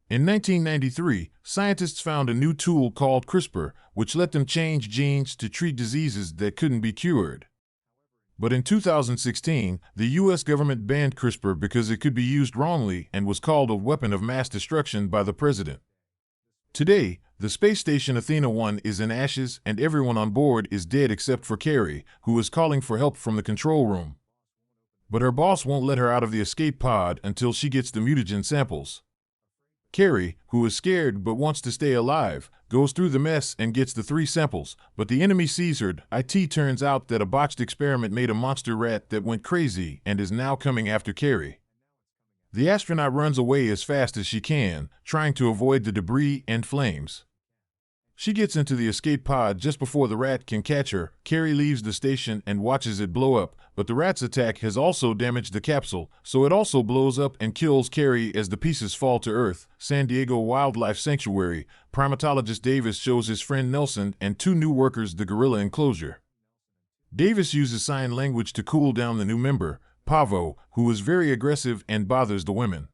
In 1993, scientists found a new tool called CRISPR, which let them change genes to treat diseases that couldn't be cured. But in 2016, the US government banned CRISPR because it could be used wrongly and was called a weapon of mass destruction by the president. Today, the space station Athena-1 is in ashes and everyone on board is dead except for Carrie, who is calling for help from the control room. But her boss won't let her out of the escape pod until she gets the mutagen samples. Carrie, who is scared but wants to stay alive, goes through the mess and gets the 3 samples, but the enemy sees her. It turns out that a botched experiment made a monster rat that went crazy and is now coming after Carrie. The astronaut runs away as fast as she can, trying to avoid the debris and flames. She gets into the escape pod just before the rat can catch her. Carrie leaves the station and watches it blow up, but the rat's attack has also damaged the capsule, so it also blows up and kills Carrie as the pieces fall to Earth. San Diego Wildlife Sanctuary, primatologist Davis shows his friend Nelson and 2 new workers the gorilla enclosure. Davis uses sign language to cool down the new member, Pavo, who is very aggressive and bothers the women.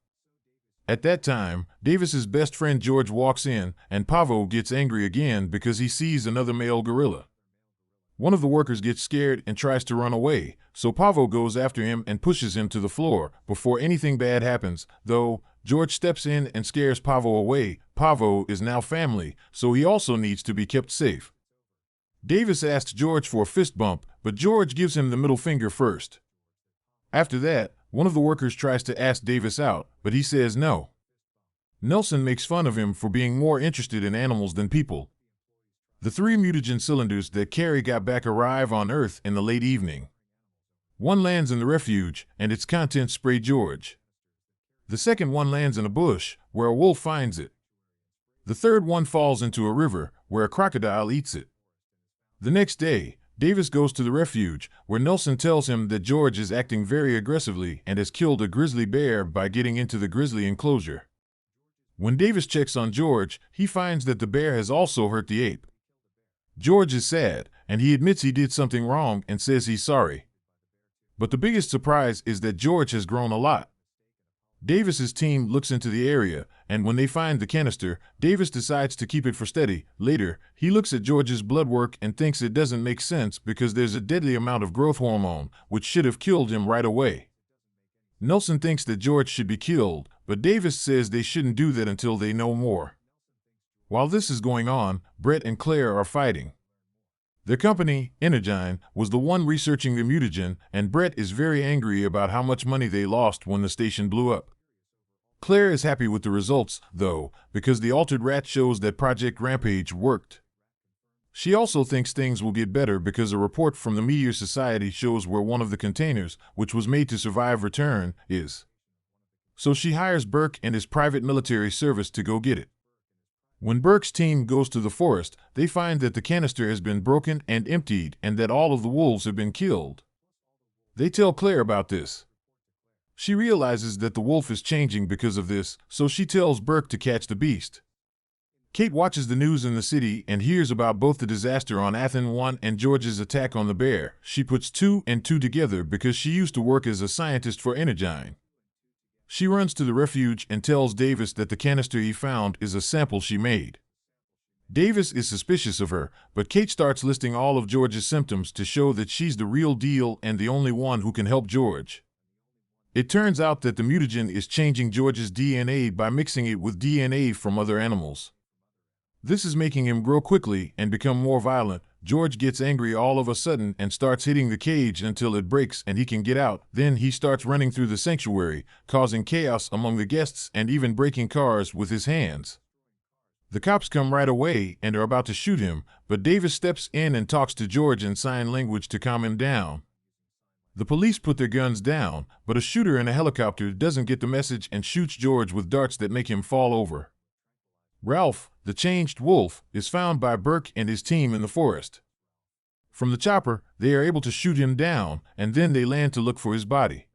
At that time, Davis's best friend George walks in, and Pavo gets angry again because he sees another male gorilla. One of the workers gets scared and tries to run away, so Pavo goes after him and pushes him to the floor. Before anything bad happens, though, George steps in and scares Pavo away. Pavo is now family, so he also needs to be kept safe. Davis asks George for a fist bump, but George gives him the middle finger first. After that, one of the workers tries to ask Davis out, but he says no. Nelson makes fun of him for being more interested in animals than people. The 3 mutagen cylinders that Carrie got back arrive on Earth in the late evening. One lands in the refuge, and its contents spray George. The second one lands in a bush, where a wolf finds it. The third one falls into a river, where a crocodile eats it. The next day, Davis goes to the refuge, where Nelson tells him that George is acting very aggressively and has killed a grizzly bear by getting into the grizzly enclosure. When Davis checks on George, he finds that the bear has also hurt the ape. George is sad, and he admits he did something wrong and says he's sorry. But the biggest surprise is that George has grown a lot. Davis's team looks into the area, and when they find the canister, Davis decides to keep it for study. Later, he looks at George's blood work and thinks it doesn't make sense because there's a deadly amount of growth hormone, which should have killed him right away. Nelson thinks that George should be killed, but Davis says they shouldn't do that until they know more. While this is going on, Brett and Claire are fighting. Their company, Engish, was the one researching the mutagen, and Brett is very angry about how much money they lost when the station blew up. Claire is happy with the results, though, because the altered rat shows that Project Rampage worked. She also thinks things will get better because a report from the Meteor Society shows where one of the containers, which was made to survive return, is. So she hires Burke and his private military service to go get it. When Burke's team goes to the forest, they find that the canister has been broken and emptied and that all of the wolves have been killed. They tell Claire about this. She realizes that the wolf is changing because of this, so she tells Burke to catch the beast. Kate watches the news in the city and hears about both the disaster on Athena-1 and George's attack on the bear. She puts 2 and 2 together because she used to work as a scientist for Engish. She runs to the refuge and tells Davis that the canister he found is a sample she made. Davis is suspicious of her, but Kate starts listing all of George's symptoms to show that she's the real deal and the only one who can help George. It turns out that the mutagen is changing George's DNA by mixing it with DNA from other animals. This is making him grow quickly and become more violent. George gets angry all of a sudden and starts hitting the cage until it breaks and he can get out. Then he starts running through the sanctuary, causing chaos among the guests and even breaking cars with his hands. The cops come right away and are about to shoot him, but Davis steps in and talks to George in sign language to calm him down. The police put their guns down, but a shooter in a helicopter doesn't get the message and shoots George with darts that make him fall over. Ralph, the changed wolf, is found by Burke and his team in the forest. From the chopper, they are able to shoot him down, and then they land to look for his body.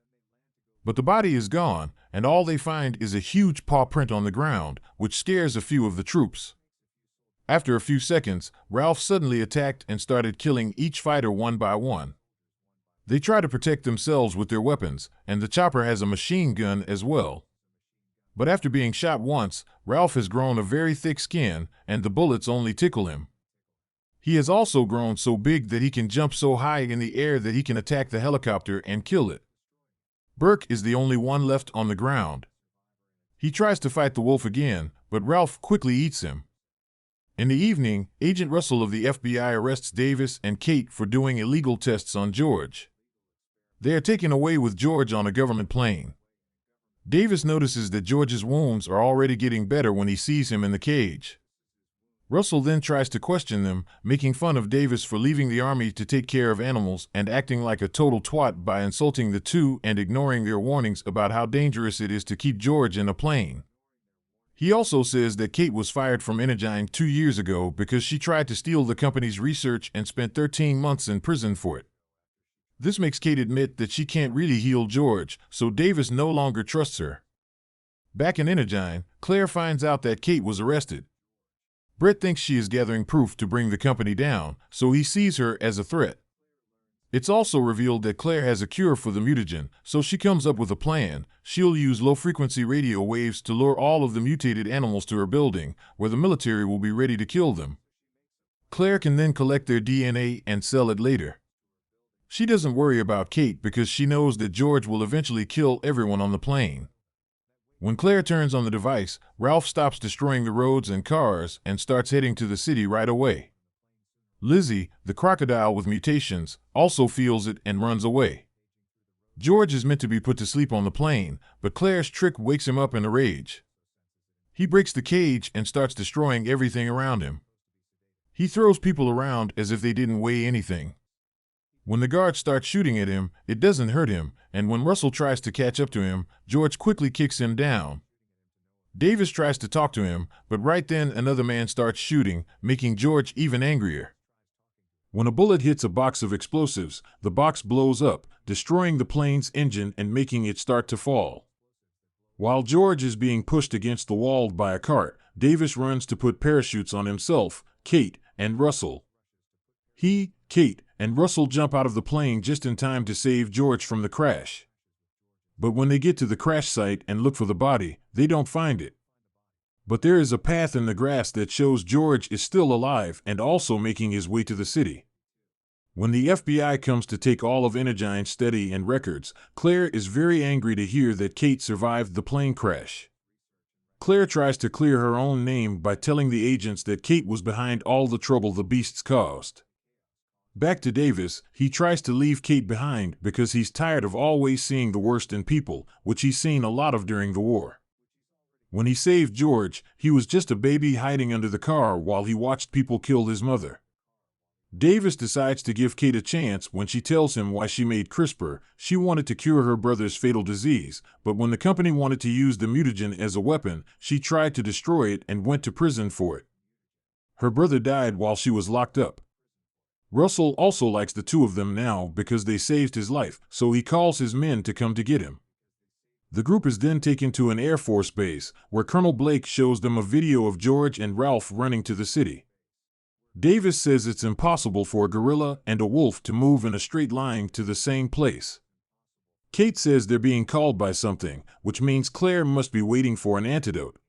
But the body is gone, and all they find is a huge paw print on the ground, which scares a few of the troops. After a few seconds, Ralph suddenly attacked and started killing each fighter one by one. They try to protect themselves with their weapons, and the chopper has a machine gun as well. But after being shot once, Ralph has grown a very thick skin, and the bullets only tickle him. He has also grown so big that he can jump so high in the air that he can attack the helicopter and kill it. Burke is the only one left on the ground. He tries to fight the wolf again, but Ralph quickly eats him. In the evening, Agent Russell of the FBI arrests Davis and Kate for doing illegal tests on George. They are taken away with George on a government plane. Davis notices that George's wounds are already getting better when he sees him in the cage. Russell then tries to question them, making fun of Davis for leaving the army to take care of animals and acting like a total twat by insulting the two and ignoring their warnings about how dangerous it is to keep George in a plane. He also says that Kate was fired from Engish 2 years ago because she tried to steal the company's research and spent 13 months in prison for it. This makes Kate admit that she can't really heal George, so Davis no longer trusts her. Back in Engish, Claire finds out that Kate was arrested. Brett thinks she is gathering proof to bring the company down, so he sees her as a threat. It's also revealed that Claire has a cure for the mutagen, so she comes up with a plan. She'll use low-frequency radio waves to lure all of the mutated animals to her building, where the military will be ready to kill them. Claire can then collect their DNA and sell it later. She doesn't worry about Kate because she knows that George will eventually kill everyone on the plane. When Claire turns on the device, Ralph stops destroying the roads and cars and starts heading to the city right away. Lizzie, the crocodile with mutations, also feels it and runs away. George is meant to be put to sleep on the plane, but Claire's trick wakes him up in a rage. He breaks the cage and starts destroying everything around him. He throws people around as if they didn't weigh anything. When the guards start shooting at him, it doesn't hurt him, and when Russell tries to catch up to him, George quickly kicks him down. Davis tries to talk to him, but right then another man starts shooting, making George even angrier. When a bullet hits a box of explosives, the box blows up, destroying the plane's engine and making it start to fall. While George is being pushed against the wall by a cart, Davis runs to put parachutes on himself, Kate, and Russell. He, Kate, and Russell jump out of the plane just in time to save George from the crash. But when they get to the crash site and look for the body, they don't find it. But there is a path in the grass that shows George is still alive and also making his way to the city. When the FBI comes to take all of Engish steady and records, Claire is very angry to hear that Kate survived the plane crash. Claire tries to clear her own name by telling the agents that Kate was behind all the trouble the beasts caused. Back to Davis, he tries to leave Kate behind because he's tired of always seeing the worst in people, which he's seen a lot of during the war. When he saved George, he was just a baby hiding under the car while he watched people kill his mother. Davis decides to give Kate a chance when she tells him why she made CRISPR. She wanted to cure her brother's fatal disease, but when the company wanted to use the mutagen as a weapon, she tried to destroy it and went to prison for it. Her brother died while she was locked up. Russell also likes the two of them now because they saved his life, so he calls his men to come to get him. The group is then taken to an Air Force base, where Colonel Blake shows them a video of George and Ralph running to the city. Davis says it's impossible for a gorilla and a wolf to move in a straight line to the same place. Kate says they're being called by something, which means Claire must be waiting for an antidote.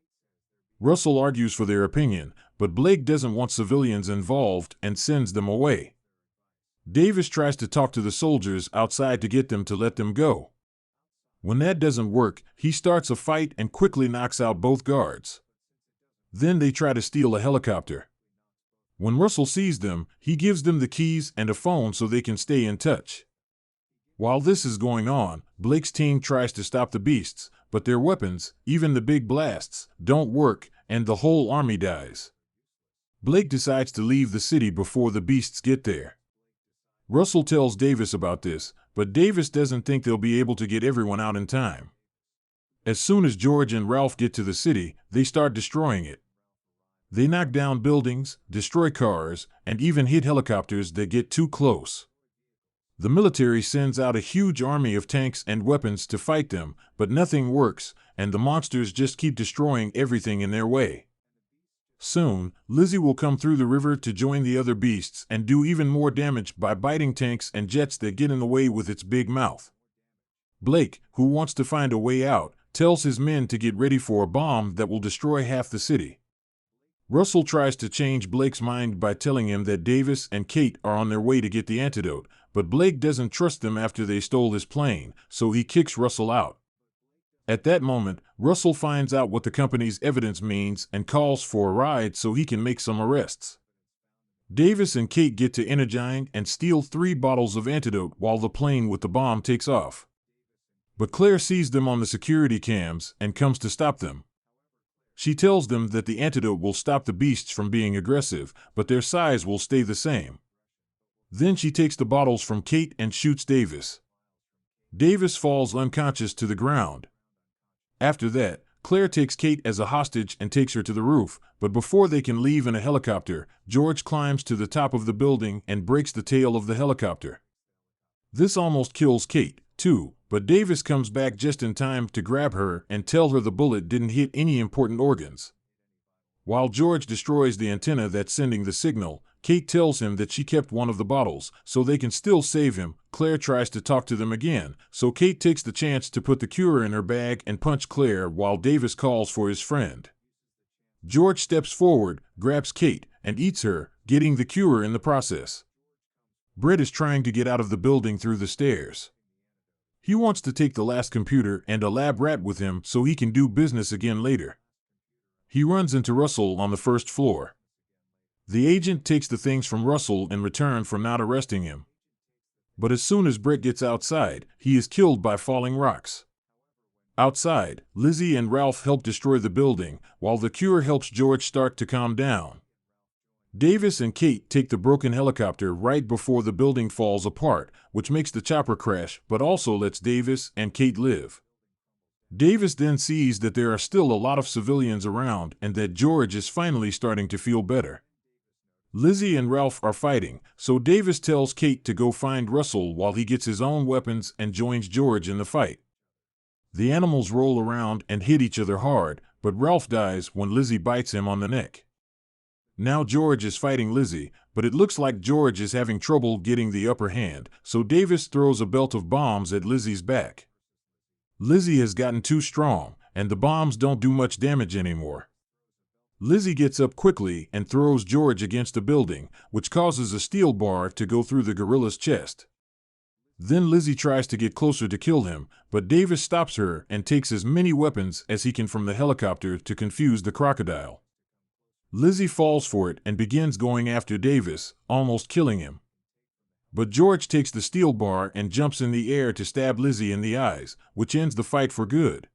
Russell argues for their opinion, but Blake doesn't want civilians involved and sends them away. Davis tries to talk to the soldiers outside to get them to let them go. When that doesn't work, he starts a fight and quickly knocks out both guards. Then they try to steal a helicopter. When Russell sees them, he gives them the keys and a phone so they can stay in touch. While this is going on, Blake's team tries to stop the beasts, but their weapons, even the big blasts, don't work, and the whole army dies. Blake decides to leave the city before the beasts get there. Russell tells Davis about this, but Davis doesn't think they'll be able to get everyone out in time. As soon as George and Ralph get to the city, they start destroying it. They knock down buildings, destroy cars, and even hit helicopters that get too close. The military sends out a huge army of tanks and weapons to fight them, but nothing works, and the monsters just keep destroying everything in their way. Soon, Lizzie will come through the river to join the other beasts and do even more damage by biting tanks and jets that get in the way with its big mouth. Blake, who wants to find a way out, tells his men to get ready for a bomb that will destroy half the city. Russell tries to change Blake's mind by telling him that Davis and Kate are on their way to get the antidote, but Blake doesn't trust them after they stole his plane, so he kicks Russell out. At that moment, Russell finds out what the company's evidence means and calls for a ride so he can make some arrests. Davis and Kate get to Engish and steal 3 bottles of antidote while the plane with the bomb takes off. But Claire sees them on the security cams and comes to stop them. She tells them that the antidote will stop the beasts from being aggressive, but their size will stay the same. Then she takes the bottles from Kate and shoots Davis. Davis falls unconscious to the ground. After that, Claire takes Kate as a hostage and takes her to the roof, but before they can leave in a helicopter, George climbs to the top of the building and breaks the tail of the helicopter. This almost kills Kate, too, but Davis comes back just in time to grab her and tell her the bullet didn't hit any important organs. While George destroys the antenna that's sending the signal, Kate tells him that she kept one of the bottles, so they can still save him. Claire tries to talk to them again, so Kate takes the chance to put the cure in her bag and punch Claire while Davis calls for his friend. George steps forward, grabs Kate, and eats her, getting the cure in the process. Brett is trying to get out of the building through the stairs. He wants to take the last computer and a lab rat with him so he can do business again later. He runs into Russell on the first floor. The agent takes the things from Russell in return for not arresting him. But as soon as Brett gets outside, he is killed by falling rocks. Outside, Lizzie and Ralph help destroy the building, while the cure helps George start to calm down. Davis and Kate take the broken helicopter right before the building falls apart, which makes the chopper crash but also lets Davis and Kate live. Davis then sees that there are still a lot of civilians around and that George is finally starting to feel better. Lizzie and Ralph are fighting, so Davis tells Kate to go find Russell while he gets his own weapons and joins George in the fight. The animals roll around and hit each other hard, but Ralph dies when Lizzie bites him on the neck. Now George is fighting Lizzie, but it looks like George is having trouble getting the upper hand, so Davis throws a belt of bombs at Lizzie's back. Lizzie has gotten too strong, and the bombs don't do much damage anymore. Lizzie gets up quickly and throws George against a building, which causes a steel bar to go through the gorilla's chest. Then Lizzie tries to get closer to kill him, but Davis stops her and takes as many weapons as he can from the helicopter to confuse the crocodile. Lizzie falls for it and begins going after Davis, almost killing him. But George takes the steel bar and jumps in the air to stab Lizzie in the eyes, which ends the fight for good.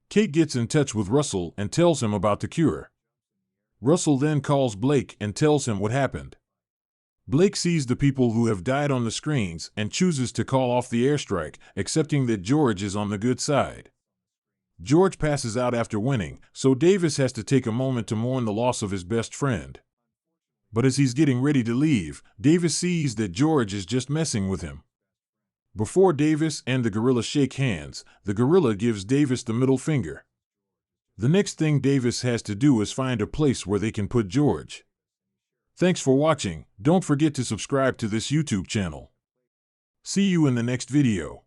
Kate gets in touch with Russell and tells him about the cure. Russell then calls Blake and tells him what happened. Blake sees the people who have died on the screens and chooses to call off the airstrike, accepting that George is on the good side. George passes out after winning, so Davis has to take a moment to mourn the loss of his best friend. But as he's getting ready to leave, Davis sees that George is just messing with him. Before Davis and the gorilla shake hands, the gorilla gives Davis the middle finger. The next thing Davis has to do is find a place where they can put George. Thanks for watching. Don't forget to subscribe to this YouTube channel. See you in the next video.